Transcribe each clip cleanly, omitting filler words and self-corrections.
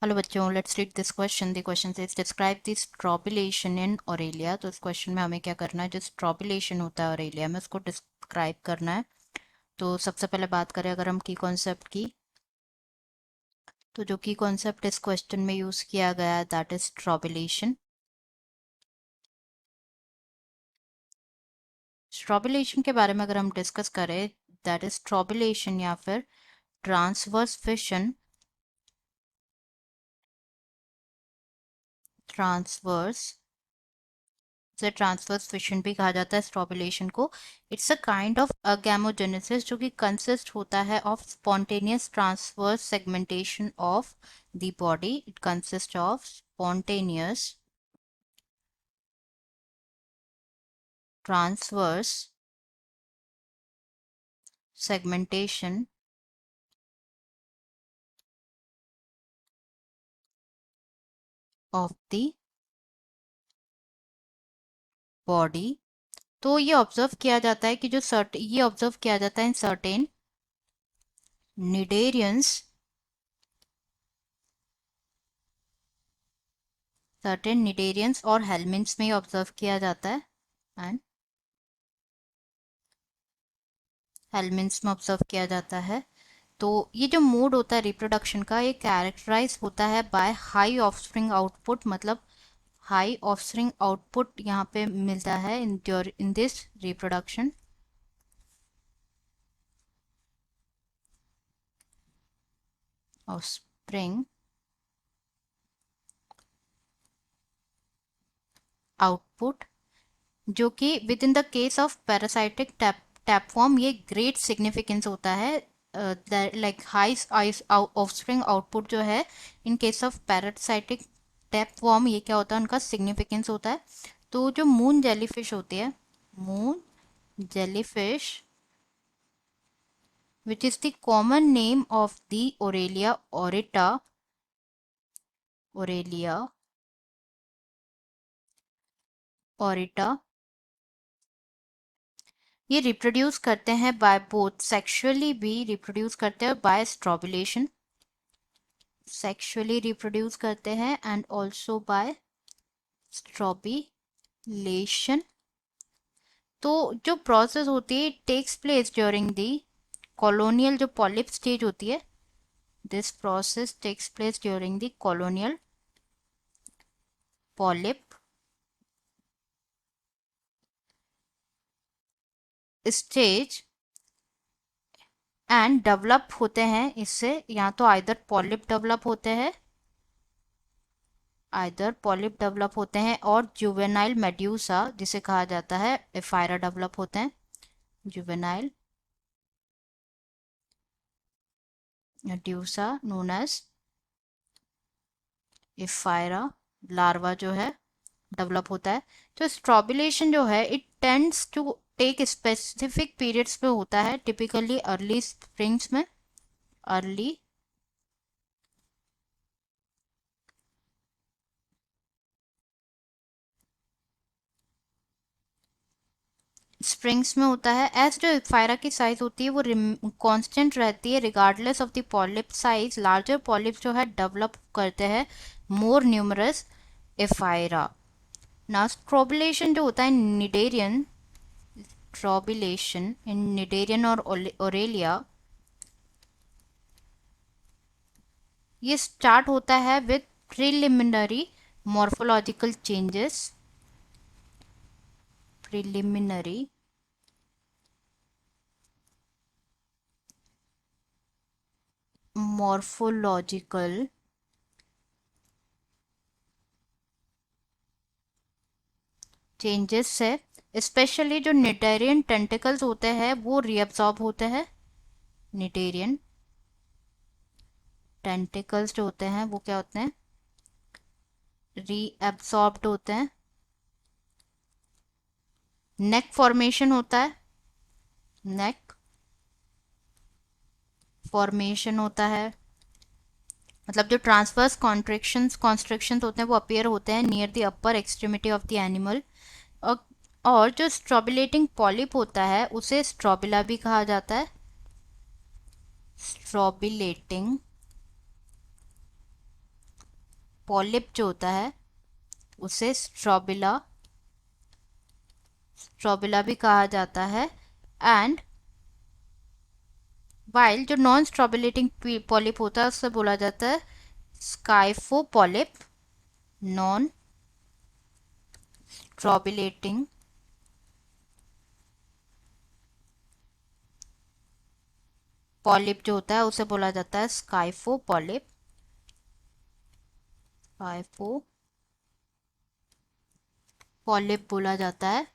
Hello बच्चों, let's read this question. The question is describe the strobilation in Aurelia. तो इस question में हमें क्या करना है, जो स्ट्रॉबिलेशन होता है ऑरेलिया में उसको डिस्क्राइब करना है। तो सबसे पहले बात करें अगर हम की कॉन्सेप्ट की, तो जो की कॉन्सेप्ट इस क्वेश्चन में यूज किया गया है दैट इज स्ट्रॉबिलेशन। स्ट्रॉबिलेशन के बारे में अगर हम डिस्कस करें, दैट इज स्ट्रॉबिलेशन या फिर ट्रांसवर्स फिशन, ट्रांसवर्स से ट्रांसवर्स फिशन भी कहा जाता है स्ट्रॉबिलेशन को। इट्स अ काइंड ऑफ अगैमोजेनेसिस जो कि कंसिस्ट होता है of spontaneous transverse segmentation of the body. It consist of spontaneous transverse segmentation of the body। तो ये ऑब्जर्व किया जाता है कि जो ये ऑब्जर्व किया जाता है इन सर्टेन निडेरियंस, और हेलमिन्स में ऑब्जर्व किया जाता है एंड हेलमिन्स में ऑब्जर्व किया जाता है। तो ये जो मोड होता है रिप्रोडक्शन का, ये कैरेक्टराइज होता है बाय हाई ऑफस्प्रिंग आउटपुट। मतलब हाई ऑफस्प्रिंग आउटपुट यहाँ पे मिलता है in this reproduction. Offspring output जो कि within the case of parasitic tapeworm ये ग्रेट सिग्निफिकेंस होता है। लाइक हाई ऑफस्प्रिंग आउटपुट जो है in case of parasitic tapeworm, ये क्या होता है, उनका सिग्निफिकेंस होता है। तो जो मून जेलीफिश होती है, moon jellyfish which is the common name of the Aurelia aurita, Aurelia aurita, ये रिप्रोड्यूस करते हैं बाय बोथ सेक्सुअली भी रिप्रोड्यूस करते हैं बाय स्ट्रॉबुलेशन, सेक्सुअली रिप्रोड्यूस करते हैं एंड ऑल्सो बाय स्ट्रॉबिलेशन। तो जो प्रोसेस होती है takes place during the colonial, जो पॉलिप स्टेज होती है, this process takes place during the colonial polyp stage and develop होते हैं इससे, या तो आइदर पॉलिप डेवलप होते हैं, और जुवेनाइल मेड्यूसा जिसे कहा जाता है एफायरा डेवलप होते हैं। Juvenile medusa known as ephyra larva जो है डेवलप होता है। तो स्ट्रॉबुलेशन जो है it tends to take specific periods पे होता है, टिपिकली अर्ली स्प्रिंग्स में, अर्ली स्प्रिंग्स में होता है। एज जो फायरा की साइज होती है वो कांस्टेंट रहती है regardless of the polyp size. Larger polyp जो है डेवलप करते हैं मोर न्यूमरस एफायरा। ना स्ट्रोबुलेशन जो होता है निडेरियन, स्ट्रोबुलेशन इन निडेरियन और ओरेलिया, ये स्टार्ट होता है with preliminary morphological changes, preliminary morphological changes से। स्पेशली जो निटेरियन टेंटिकल्स होते हैं वो रीअब्सॉर्ब होते हैं। निटेरियन टेंटिकल्स जो होते हैं वो क्या होते हैं, रीअब्सॉर्ब्ड होते हैं। नेक फॉर्मेशन होता है, नेक फॉर्मेशन होता है। मतलब जो ट्रांसवर्स कॉन्स्ट्रिक्शंस होते हैं वो अपीयर होते हैं near the upper extremity of the animal. और, और जो स्ट्रॉबुलेटिंग पॉलिप होता है उसे स्ट्रॉबिला भी कहा जाता है। स्ट्रॉबुलेटिंग पॉलिप जो होता है उसे स्ट्रोबिला स्ट्रोबिला भी कहा जाता है। एंड वाइल जो नॉन स्ट्रोबिलेटिंग पॉलिप होता है उससे बोला जाता है स्काइफो पॉलिप। नॉन स्ट्रोबिलेटिंग पॉलिप जो होता है उसे बोला जाता है स्काइफो पॉलिप। स्काइफो पॉलिप बोला जाता है।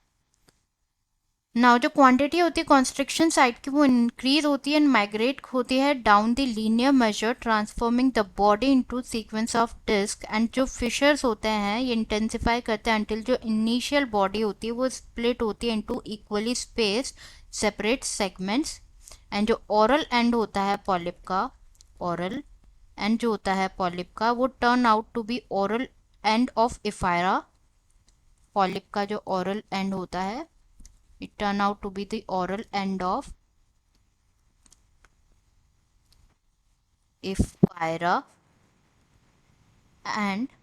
नाउ जो क्वांटिटी होती है कॉन्स्ट्रिक्शन साइट की वो इंक्रीज होती है एंड माइग्रेट होती है down the linear major transforming the body into sequence of disc. And जो फिशर्स होते हैं ये इंटेंसिफाई करते हैं अंटिल जो इनिशियल बॉडी होती है वो स्प्लिट होती है into equally space separate segments. And जो ओरल एंड होता है पॉलिप का, ओरल एंड जो होता है पॉलिप का वो turn out to be oral end of ephyra. Polyp का जो ओरल एंड होता है it turned out to be the oral end of Ephyra। and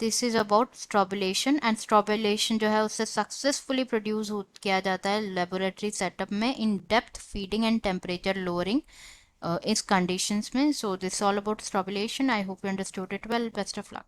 this is about strobulation। and strobulation जो है उससे सक्सेसफुली प्रोड्यूस किया जाता है लेबोरेटरी सेटअप में in depth feeding and temperature lowering इस कंडीशंस में। so this is all about strobulation। I hope you understood it well। best of luck।